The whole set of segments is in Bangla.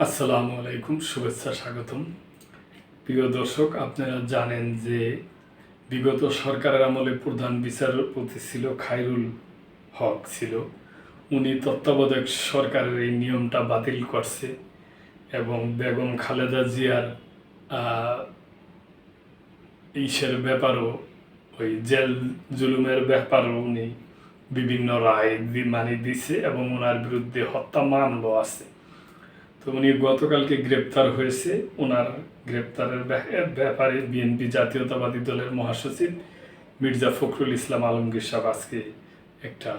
আসসালামু আলাইকুম, শুভেচ্ছা, স্বাগতম। প্রিয় দর্শক, আপনারা জানেন যে বিগত সরকারের আমলে প্রধান বিচারপতি ছিল খায়রুল হক ছিল। উনি তত্ত্বাবধায়ক সরকারের এই নিয়মটা বাতিল করছে এবং বেগম খালেদা জিয়ার ইসের ব্যাপারও, ওই জেল জুলুমের ব্যাপারও উনি বিভিন্ন রায় দিছে এবং ওনার বিরুদ্ধে হত্যা মামলা আছে। তো উনি গতকালকে গ্রেপ্তার হয়েছে। ওনার গ্রেপ্তারের ব্যাপারে বিএনপি জাতীয়তাবাদী দলের মহাসচিব মির্জা ফখরুল ইসলাম আলমগীর সাহেব আজকে একটা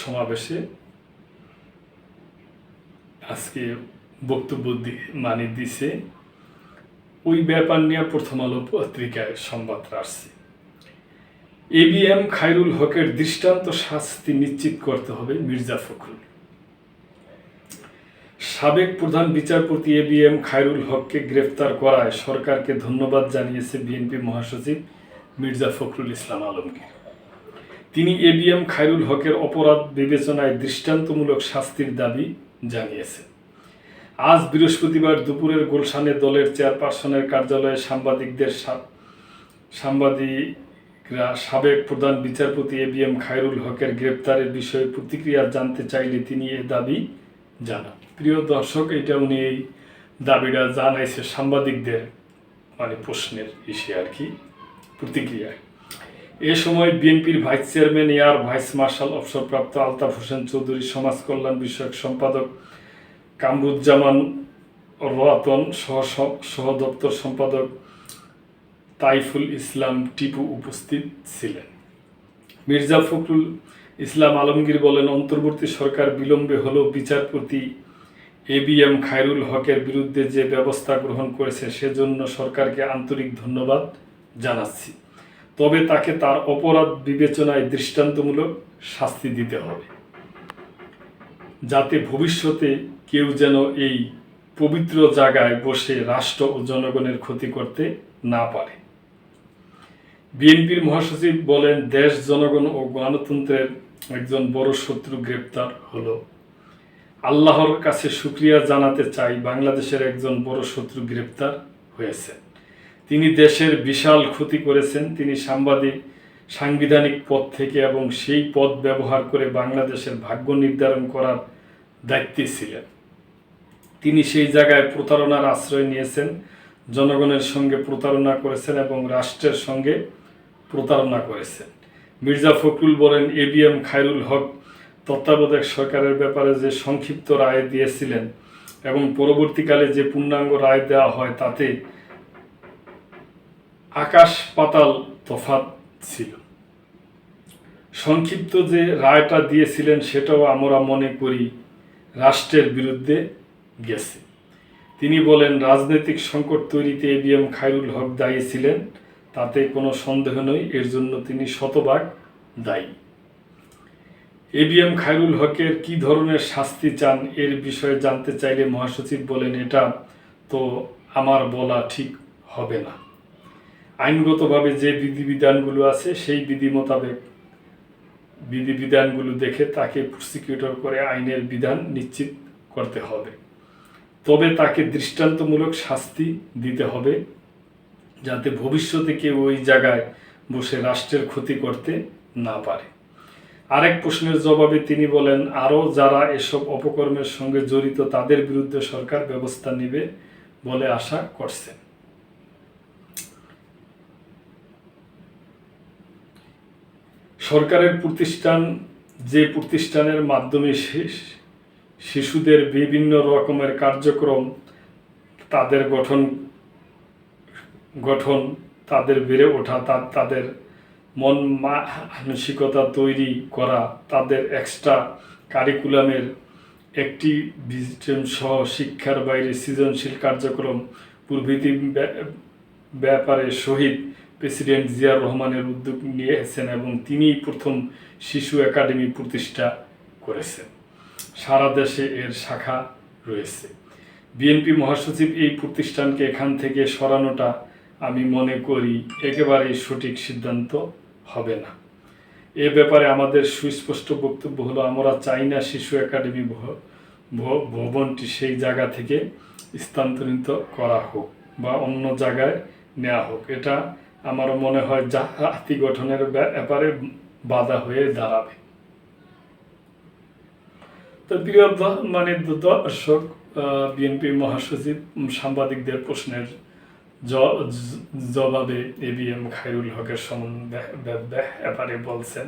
সমাবেশে বক্তব্য দিছে। ওই ব্যাপার নিয়ে প্রথম আলো পত্রিকায় সংবাদ আসছে। এবিএম খায়রুল হকের দৃষ্টান্ত শাস্তি নিশ্চিত করতে হবে মির্জা ফখরুল। সাবেক প্রধান বিচারপতি এবিএম খায়রুল হককে গ্রেফতার করায় সরকারকে ধন্যবাদ জানিয়েছে বিএনপি মহাসচিব মির্জা ফখরুল ইসলাম আলমগীর। তিনি এবিএম খায়রুল হকের অপরাধ বিবেচনায় দৃষ্টান্তমূলক শাস্তির দাবি জানিয়েছেন। আজ বৃহস্পতিবার দুপুরের গুলশানে দলের চেয়ারপারসনের কার্যালয়ে সাংবাদিকরা সাবেক প্রধান বিচারপতি এবিএম খায়রুল হকের গ্রেপ্তারের বিষয়ে প্রতিক্রিয়া জানতে চাইলে তিনি এ দাবি জানান। প্রিয় দর্শক, এটা উনি এই দাবিটা জানাইছে সাংবাদিকদের প্রশ্নের প্রতিক্রিয়ায়। এ সময় বিএনপির vice chairman air vice marshal অবসরপ্রাপ্ত আলতাফ হোসেন চৌধুরী, সমাজ কল্যাণ বিষয়ক সম্পাদক কামরুজ্জামান রতন, সহ দপ্তর সম্পাদক তাইফুল ইসলাম টিপু উপস্থিত ছিলেন। মির্জা ফখরুল ইসলাম আলমগীর বলেন, অন্তর্বর্তী সরকার বিলম্বে হলেও বিচারপতি এবিএম খায়রুল হকের বিরুদ্ধে যে ব্যবস্থা গ্রহণ করেছে সেজন্য সরকারকে আন্তরিক ধন্যবাদ জানাচ্ছি। তবে তাকে তার অপরাধ বিবেচনায় দৃষ্টান্তমূলক শাস্তি দিতে হবে, যাতে ভবিষ্যতে কেউ যেন এই পবিত্র জায়গায় বসে রাষ্ট্র ও জনগণের ক্ষতি করতে না পারে। বিএনপির মহাসচিব বলেন, দেশ, জনগণ ও গণতন্ত্রের একজন বড় শত্রু গ্রেপ্তার হলো। আল্লাহর কাছে শুকরিয়া জানাতে চাই, বাংলাদেশের একজন বড় শত্রু গ্রেপ্তার হয়েছে। তিনি দেশের বিশাল ক্ষতি করেছেন। তিনি সাংবিধানিক পদ থেকে এবং সেই পদ ব্যবহার করে বাংলাদেশের ভাগ্য নির্ধারণ করার দায়িত্বে ছিলেন। তিনি সেই জায়গায় প্রতারণার আশ্রয় নিয়েছেন, জনগণের সঙ্গে প্রতারণা করেছেন এবং রাষ্ট্রের সঙ্গে প্রতারণা করেছেন। মির্জা ফখরুল বলেন, এবিএম খায়রুল হক তত্ত্বাবধায়ক সরকারের ব্যাপারে যে সংক্ষিপ্ত রায় দিয়েছিলেন এবং পরবর্তীকালে যে পূর্ণাঙ্গ রায় দেওয়া হয় তাতে আকাশ পাতাল তফাৎ ছিল। সংক্ষিপ্ত যে রায়টা দিয়েছিলেন সেটাও আমরা মনে করি রাষ্ট্রের বিরুদ্ধে গেছে। তিনি বলেন, রাজনৈতিক সংকট তৈরিতে এবিএম খায়রুল হক দায়ী ছিলেন, তাতে কোনো সন্দেহ নেই। এর জন্য তিনি শতভাগ দায়ী। এবিএম খায়রুল হকের কি ধরনের শাস্তি চান এর বিষয়ে জানতে চাইলে মহাসচিব বলেন, এটা তো আমার বলা ঠিক হবে না। আইনগতভাবে যে বিধিবিধানগুলো আছে সেই বিধিবিধানগুলো দেখে তাকে প্রসিকিউটর করে আইনের বিধান নিশ্চিত করতে হবে। তবে তাকে দৃষ্টান্তমূলক শাস্তি দিতে হবে, যাতে ভবিষ্যতে কেউ ওই জায়গায় বসে রাষ্ট্রের ক্ষতি করতে না পারে। আরেক প্রশ্নের জবাবে তিনি বলেন, আরও যারা এসব অপকর্মের সঙ্গে জড়িত তাদের বিরুদ্ধে সরকার ব্যবস্থা নেবে বলে আশা করছেন। সরকারের যে প্রতিষ্ঠানের মাধ্যমে শিশুদের বিভিন্ন রকমের কার্যক্রম, তাদের গঠন, তাদের বেড়ে ওঠা, তাদের মন মানসিকতা তৈরি করা, তাদের এক্সট্রা কারিকুলামের অ্যাক্টিভিজম সহ শিক্ষার বাইরে সৃজনশীল কার্যক্রম প্রভৃতি ব্যাপারে শহীদ প্রেসিডেন্ট জিয়াউর রহমানের উদ্যোগ নিয়েছেন এবং তিনিই প্রথম শিশু একাডেমি প্রতিষ্ঠা করেছেন। সারা দেশে এর শাখা রয়েছে। বিএনপি মহাসচিব এই প্রতিষ্ঠানকে এখান থেকে সরানোটা আমি মনে করি একেবারেই সঠিক সিদ্ধান্ত হবে না। এ ব্যাপারে আমাদের সুস্পষ্ট বক্তব্য হলো, আমরা চাই না শিশু একাডেমি ভবনটি সেই জায়গা থেকে স্থানান্তরিত করা হোক বা অন্য জায়গায় নেওয়া হোক। এটা আমার মনে হয় জাতি গঠনের ব্যাপারে বাধা হয়ে দাঁড়াবে। তো প্রিয় দর্শক, বিএনপি মহাসচিব সাংবাদিকদের প্রশ্নের জবাবে ABM খায়রুল হকের ব্যাপারে বলছেন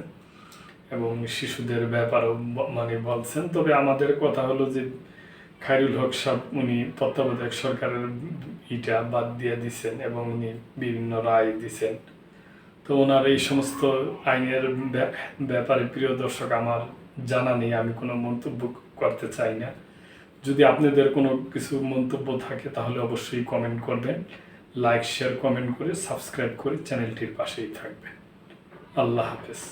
এবং শিশুদের ব্যাপারেও বলছেন। তবে আমাদের কথা হলো যে খায়রুল হক সাহেব উনি তত্ত্বাবধায়ক সরকারের ইটা বাদ দিয়ে দিছেন এবং উনি বিভিন্ন রায় দিছেন। তো ওনার এই সমস্ত আইনের ব্যাপারে প্রিয় দর্শক আমার জানা নেই, আমি কোনো মন্তব্য করতে চাই না। যদি আপনাদের কোনো কিছু মন্তব্য থাকে তাহলে অবশ্যই কমেন্ট করবেন, লাইক শেয়ার কমেন্ট করে সাবস্ক্রাইব করে চ্যানেলটির পাশেই থাকবেন। আল্লাহ হাফেজ।